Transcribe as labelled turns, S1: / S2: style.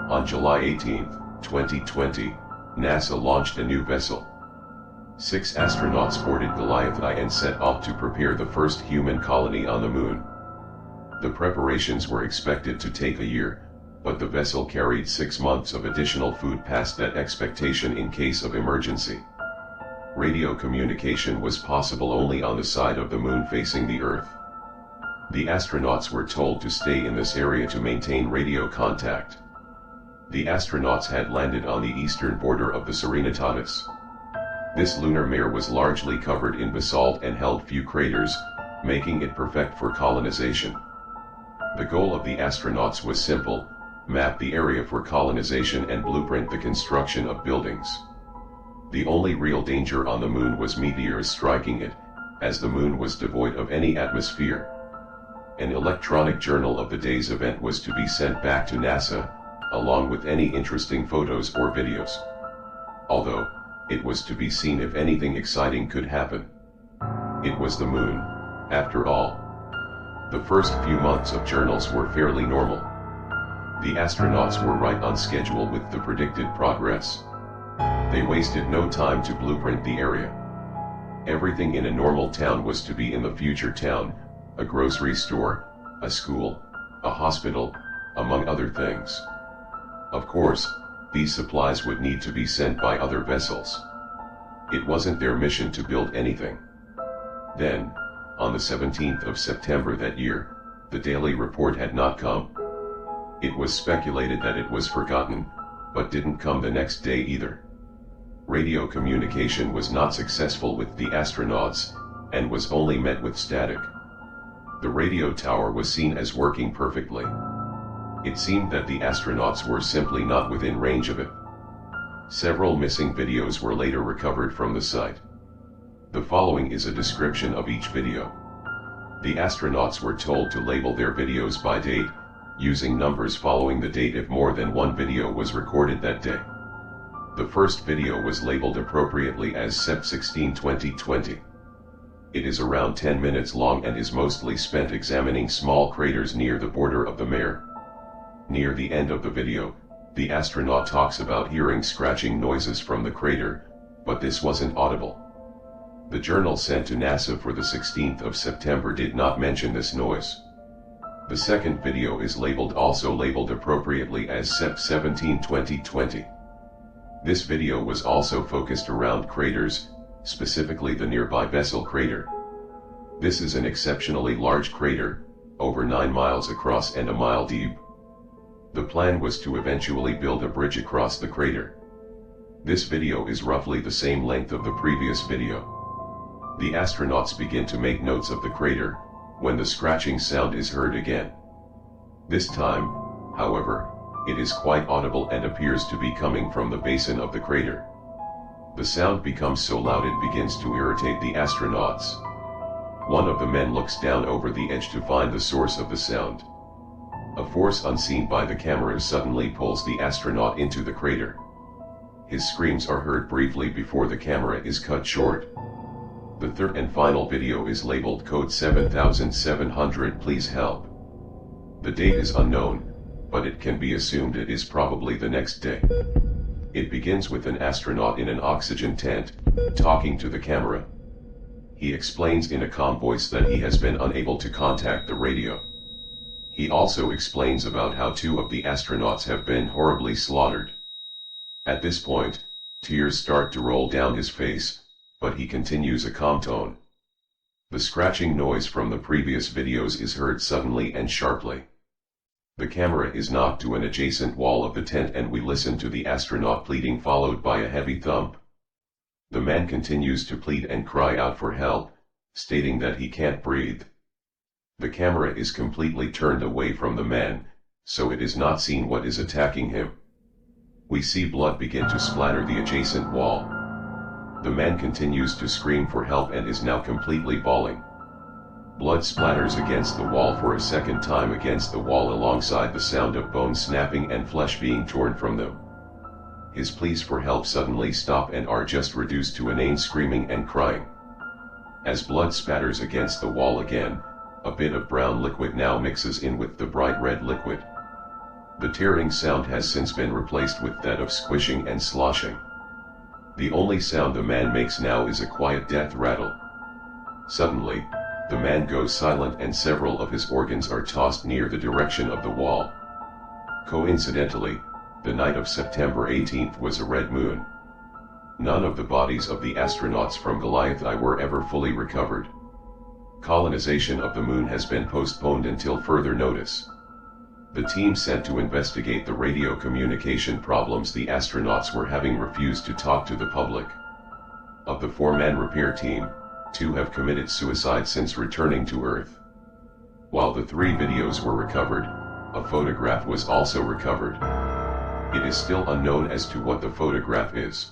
S1: On July 18, 2020, NASA launched a new vessel. 6 astronauts boarded Goliath I and set off to prepare the first human colony on the Moon. The preparations were expected to take a year, but the vessel carried 6 months of additional food past that expectation in case of emergency. Radio communication was possible only on the side of the Moon facing the Earth. The astronauts were told to stay in this area to maintain radio contact. The astronauts had landed on the eastern border of the Serenitatis. This lunar mare was largely covered in basalt and held few craters, making it perfect for colonization. The goal of the astronauts was simple: map the area for colonization and blueprint the construction of buildings. The only real danger on the Moon was meteors striking it, as the Moon was devoid of any atmosphere. An electronic journal of the day's event was to be sent back to NASA, along with any interesting photos or videos. Although, it was to be seen if anything exciting could happen. It was the Moon, after all. The first few months of journals were fairly normal. The astronauts were right on schedule with the predicted progress. They wasted no time to blueprint the area. Everything in a normal town was to be in the future town: a grocery store, a school, a hospital, among other things. Of course, these supplies would need to be sent by other vessels. It wasn't their mission to build anything. Then, on the 17th of September that year, the daily report had not come. It was speculated that it was forgotten, but didn't come the next day either. Radio communication was not successful with the astronauts, and was only met with static. The radio tower was seen as working perfectly. It seemed that the astronauts were simply not within range of it. Several missing videos were later recovered from the site. The following is a description of each video. The astronauts were told to label their videos by date, using numbers following the date if more than one video was recorded that day. The first video was labeled appropriately as Sept 16, 2020. It is around 10 minutes long and is mostly spent examining small craters near the border of the mare. Near the end of the video, the astronaut talks about hearing scratching noises from the crater, but this wasn't audible. The journal sent to NASA for the 16th of September did not mention this noise. The second video is also labeled appropriately as Sept 17, 2020. This video was also focused around craters, specifically the nearby Bessel crater. This is an exceptionally large crater, over 9 miles across and a mile deep. The plan was to eventually build a bridge across the crater. This video is roughly the same length of the previous video. The astronauts begin to make notes of the crater, when the scratching sound is heard again. This time, however, it is quite audible and appears to be coming from the basin of the crater. The sound becomes so loud it begins to irritate the astronauts. One of the men looks down over the edge to find the source of the sound. A force unseen by the cameras suddenly pulls the astronaut into the crater. His screams are heard briefly before the camera is cut short. The third and final video is labeled code 7700 please help. The date is unknown, but it can be assumed it is probably the next day. It begins with an astronaut in an oxygen tent, talking to the camera. He explains in a calm voice that he has been unable to contact the radio. He also explains about how 2 of the astronauts have been horribly slaughtered. At this point, tears start to roll down his face, but he continues a calm tone. The scratching noise from the previous videos is heard suddenly and sharply. The camera is knocked to an adjacent wall of the tent and we listen to the astronaut pleading, followed by a heavy thump. The man continues to plead and cry out for help, stating that he can't breathe. The camera is completely turned away from the man, so it is not seen what is attacking him. We see blood begin to splatter the adjacent wall. The man continues to scream for help and is now completely bawling. Blood splatters against the wall for a second time against the wall alongside the sound of bones snapping and flesh being torn from them. His pleas for help suddenly stop and are just reduced to inane screaming and crying. As blood spatters against the wall again, a bit of brown liquid now mixes in with the bright red liquid. The tearing sound has since been replaced with that of squishing and sloshing. The only sound the man makes now is a quiet death rattle. Suddenly, the man goes silent and several of his organs are tossed near the direction of the wall. Coincidentally, the night of September 18th was a red moon. None of the bodies of the astronauts from Goliath I were ever fully recovered. Colonization of the moon has been postponed until further notice. The team sent to investigate the radio communication problems the astronauts were having refused to talk to the public. Of the 4-man repair team, 2 have committed suicide since returning to Earth. While the 3 videos were recovered, a photograph was also recovered. It is still unknown as to what the photograph is.